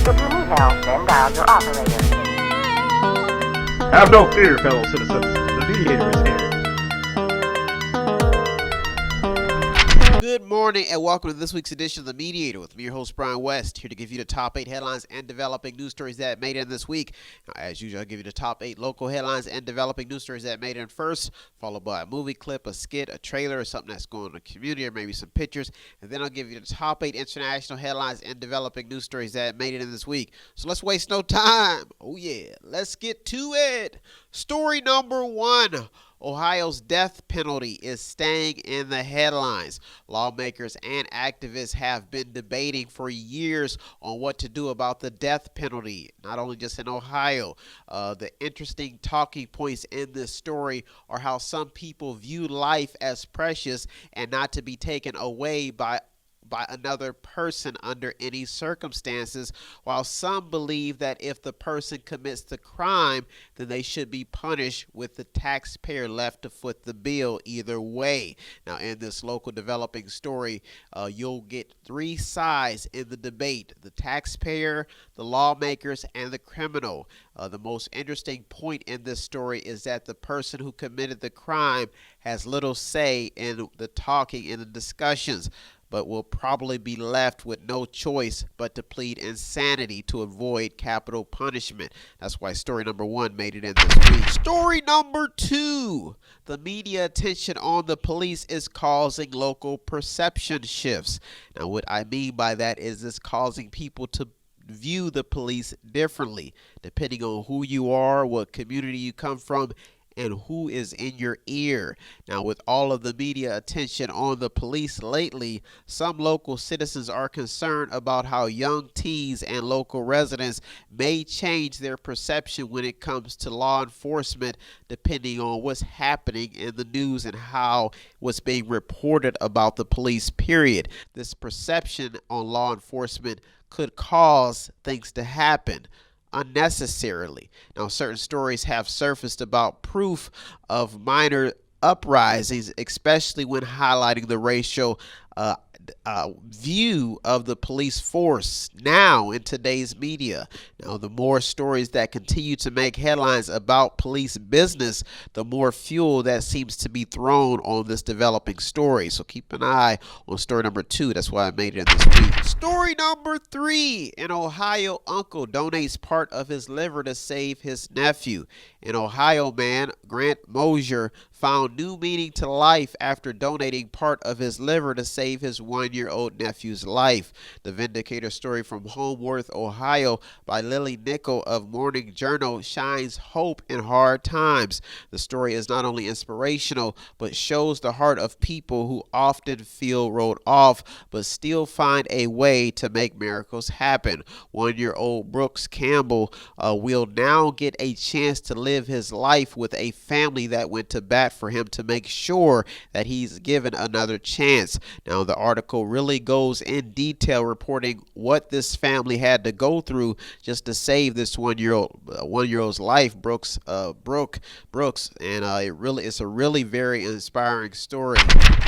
If you need help, then dial your operator. Have no fear, fellow citizens. The mediator is here. Good morning and welcome to this week's edition of The Mediator with me, your host, Brian West, here to give you the top 8 headlines and developing news stories that made in this week. Now, as usual, I'll give you the top 8 local headlines and developing news stories that made in first, followed by a movie clip, a skit, a trailer, or something that's going on in the community, or maybe some pictures. And then I'll give you the top 8 international headlines and developing news stories that made it in this week. So let's waste no time. Oh yeah, let's get to it. Story number 1. Ohio's death penalty is staying in the headlines. Lawmakers and activists have been debating for years on what to do about the death penalty, not only just in Ohio. The interesting talking points in this story are how some people view life as precious and not to be taken away by another person under any circumstances, while some believe that if the person commits the crime, then they should be punished with the taxpayer left to foot the bill either way. Now, in this local developing story, you'll get 3 sides in the debate: the taxpayer, the lawmakers, and the criminal. The most interesting point in this story is that the person who committed the crime has little say in the talking, in the discussions, but will probably be left with no choice but to plead insanity to avoid capital punishment. That's why story number 1 made it in this week. Story number 2. The media attention on the police is causing local perception shifts. Now, what I mean by that is it's causing people to view the police differently, depending on who you are, what community you come from, and who is in your ear. Now, with all of the media attention on the police lately, some local citizens are concerned about how young teens and local residents may change their perception when it comes to law enforcement, depending on what's happening in the news and how what's being reported about the police, period. This perception on law enforcement could cause things to happen unnecessarily. Now, certain stories have surfaced about proof of minor uprisings, especially when highlighting the racial view of the police force now in today's media. Now, the more stories that continue to make headlines about police business, the more fuel that seems to be thrown on this developing story. So keep an eye on story number 2. That's why I made it this week. Story number 3. An Ohio uncle donates part of his liver to save his nephew. An Ohio man, Grant Mosier, found new meaning to life after donating part of his liver to save his 1-year-old nephew's life. The Vindicator story from Homeworth, Ohio by Lily Nickel of Morning Journal shines hope in hard times. The story is not only inspirational, but shows the heart of people who often feel wrote off, but still find a way to make miracles happen. 1-year-old Brooks Campbell will now get a chance to live his life with a family that went to bat for him to make sure that he's given another chance. Now, the article really goes in detail reporting what this family had to go through just to save this 1-year-old's life, Brooks, and it's a really very inspiring story.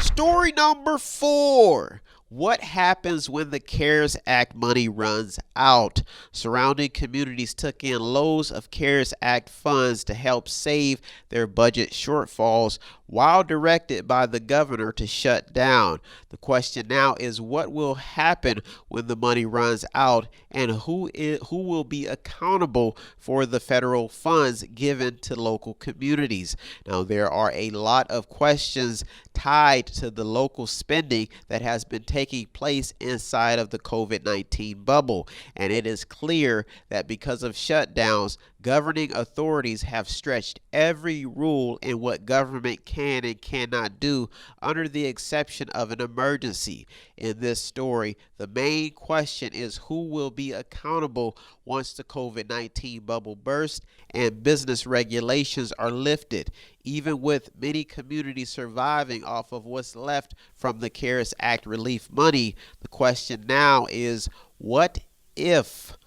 Story number 4. What happens when the CARES Act money runs out? Surrounding communities took in loads of CARES Act funds to help save their budget shortfalls while directed by the governor to shut down. The question now is what will happen when the money runs out, and who will be accountable for the federal funds given to local communities? Now, there are a lot of questions tied to the local spending that has been taking place inside of the COVID-19 bubble, and it is clear that because of shutdowns, governing authorities have stretched every rule in what government can and cannot do under the exception of an emergency. In this story, the main question is who will be accountable once the COVID-19 bubble bursts and business regulations are lifted. Even with many communities surviving off of what's left from the CARES Act relief money, the question now is what if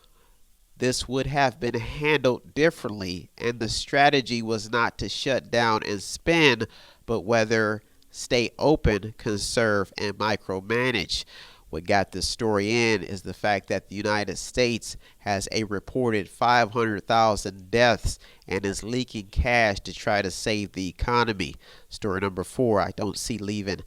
this would have been handled differently and the strategy was not to shut down and spend, but whether stay open, conserve, and micromanage. What got this story in is the fact that the United States has a reported 500,000 deaths and is leaking cash to try to save the economy. Story number 4, I don't see leaving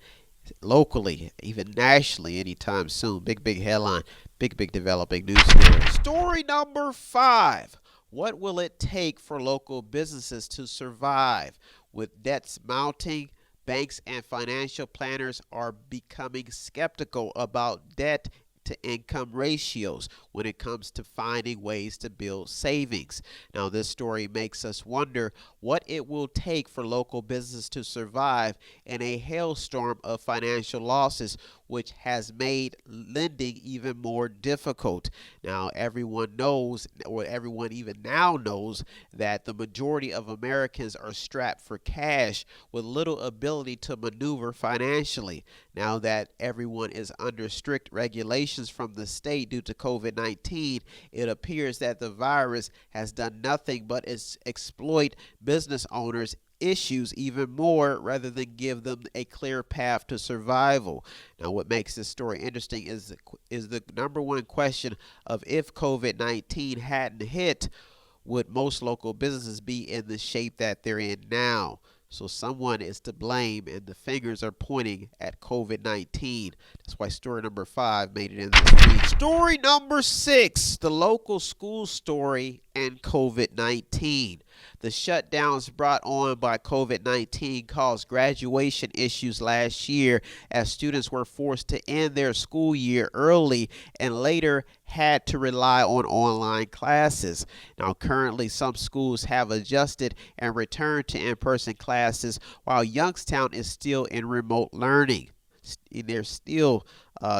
locally, even nationally anytime soon. Big headline, big developing news story. Story number 5. What will it take for local businesses to survive? With debts mounting, banks and financial planners are becoming skeptical about debt to income ratios when it comes to finding ways to build savings. Now, this story makes us wonder what it will take for local business to survive in a hailstorm of financial losses, which has made lending even more difficult. Now, everyone knows, or everyone even now knows, that the majority of Americans are strapped for cash with little ability to maneuver financially. Now that everyone is under strict regulations from the state due to COVID-19, it appears that the virus has done nothing but exploit business owners' issues even more rather than give them a clear path to survival. Now, what makes this story interesting is the number one question of if COVID-19 hadn't hit, would most local businesses be in the shape that they're in now? So someone is to blame, and the fingers are pointing at COVID-19. That's why story number 5 made it in this week. Story number 6, the local school story and COVID-19. The shutdowns brought on by COVID-19 caused graduation issues last year as students were forced to end their school year early and later had to rely on online classes. Now, currently, some schools have adjusted and returned to in-person classes while Youngstown is still in remote learning. They're still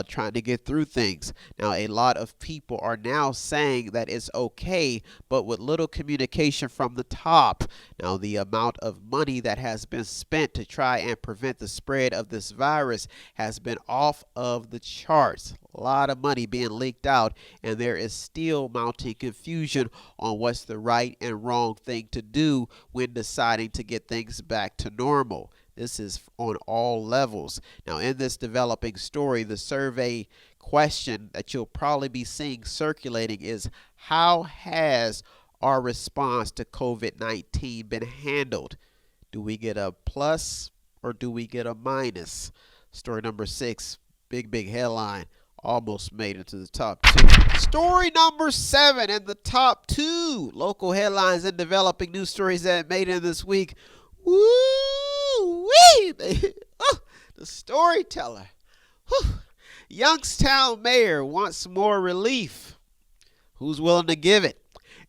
trying to get through things. Now, a lot of people are now saying that it's okay, but with little communication from the top. Now, the amount of money that has been spent to try and prevent the spread of this virus has been off of the charts. A lot of money being leaked out, and there is still mounting confusion on what's the right and wrong thing to do when deciding to get things back to normal. This is on all levels. Now, in this developing story, the survey question that you'll probably be seeing circulating is, how has our response to COVID-19 been handled? Do we get a plus or do we get a minus? Story number 6, big headline, almost made it to the top 2. Story number 7 in the top 2 local headlines and developing news stories that made it this week. Woo-wee, baby. Oh, the storyteller. Whew. Youngstown mayor wants more relief. Who's willing to give it?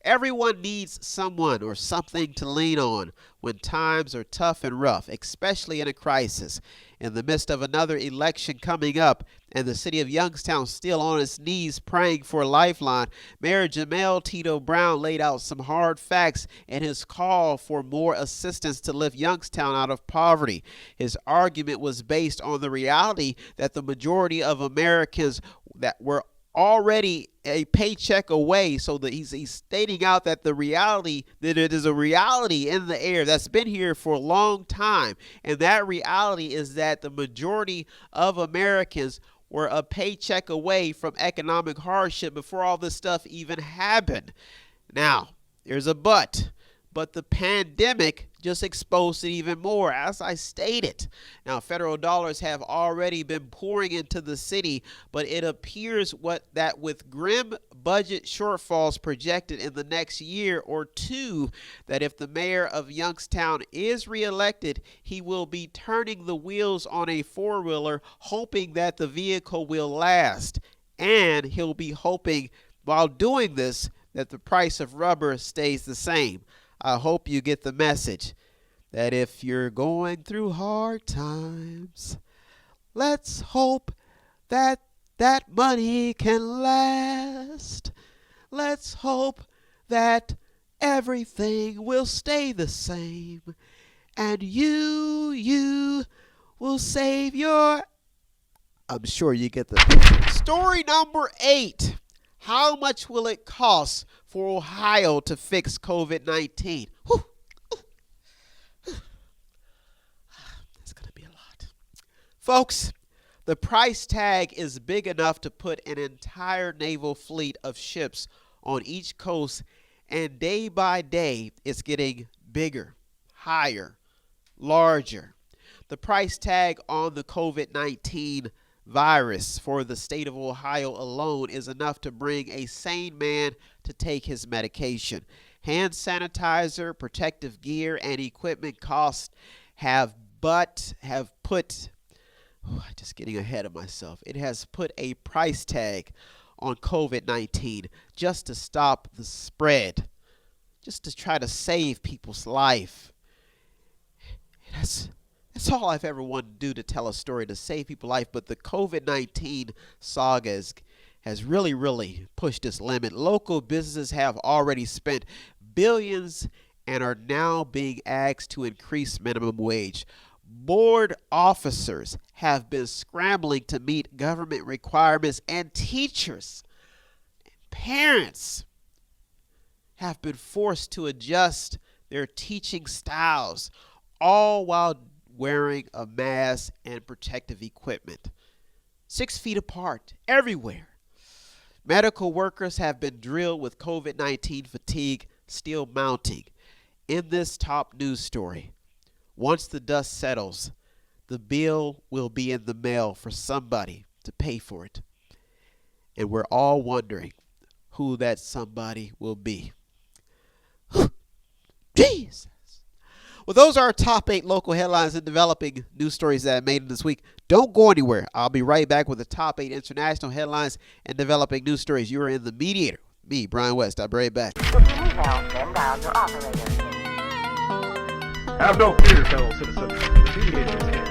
Everyone needs someone or something to lean on when times are tough and rough, especially in a crisis. In the midst of another election coming up and the city of Youngstown still on its knees praying for a lifeline, Mayor Jamel Tito Brown laid out some hard facts in his call for more assistance to lift Youngstown out of poverty. His argument was based on the reality that the majority of Americans that were already a paycheck away, so that he's stating out that the reality, that it is a reality in the air that's been here for a long time, and that reality is that the majority of Americans were a paycheck away from economic hardship before all this stuff even happened. Now, there's a but the pandemic just exposed it even more, as I stated. Now, federal dollars have already been pouring into the city, but it appears that with grim budget shortfalls projected in the next year or two, that if the mayor of Youngstown is reelected, he will be turning the wheels on a four-wheeler, hoping that the vehicle will last. And he'll be hoping, while doing this, that the price of rubber stays the same. I hope you get the message that if you're going through hard times, let's hope that that money can last. Let's hope that everything will stay the same, and you will save your... I'm sure you get the picture. Story number 8. How much will it cost for Ohio to fix COVID-19? That's going to be a lot. Folks, The price tag is big enough to put an entire naval fleet of ships on each coast, and day by day it's getting bigger, higher, larger. The price tag on the COVID-19 virus for the state of Ohio alone is enough to bring a sane man to take his medication. Hand sanitizer, protective gear, and equipment costs have put just getting ahead of myself. It has put a price tag on COVID-19 just to stop the spread, just to try to save people's life. That's all I've ever wanted to do, to tell a story to save people's life. But the COVID-19 saga has really pushed its limit. Local businesses have already spent billions and are now being asked to increase minimum wage. Board officers have been scrambling to meet government requirements, and teachers and parents have been forced to adjust their teaching styles, all while wearing a mask and protective equipment. 6 feet apart everywhere. Medical workers have been drilled with COVID-19 fatigue still mounting. In this top news story, once the dust settles, the bill will be in the mail for somebody to pay for it. And we're all wondering who that somebody will be. Jesus. Well, those are our top 8 local headlines and developing news stories that I made this week. Don't go anywhere. I'll be right back with the top 8 international headlines and developing news stories. You are in The Mediator. Me, Brian West. I'll be right back. If you need help, then dial your operator. Have no fear, fellow citizens. The Mediator is here.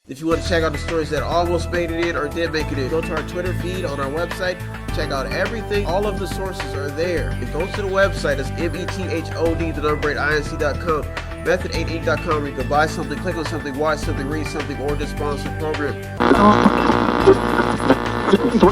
If you want to check out the stories that almost made it in or did make it in, go to our Twitter feed on our website. Check out everything. All of the sources are there. And go to the website. It's method8inc.com. Method8inc.com, where you can buy something, click on something, watch something, read something, or just sponsor a program.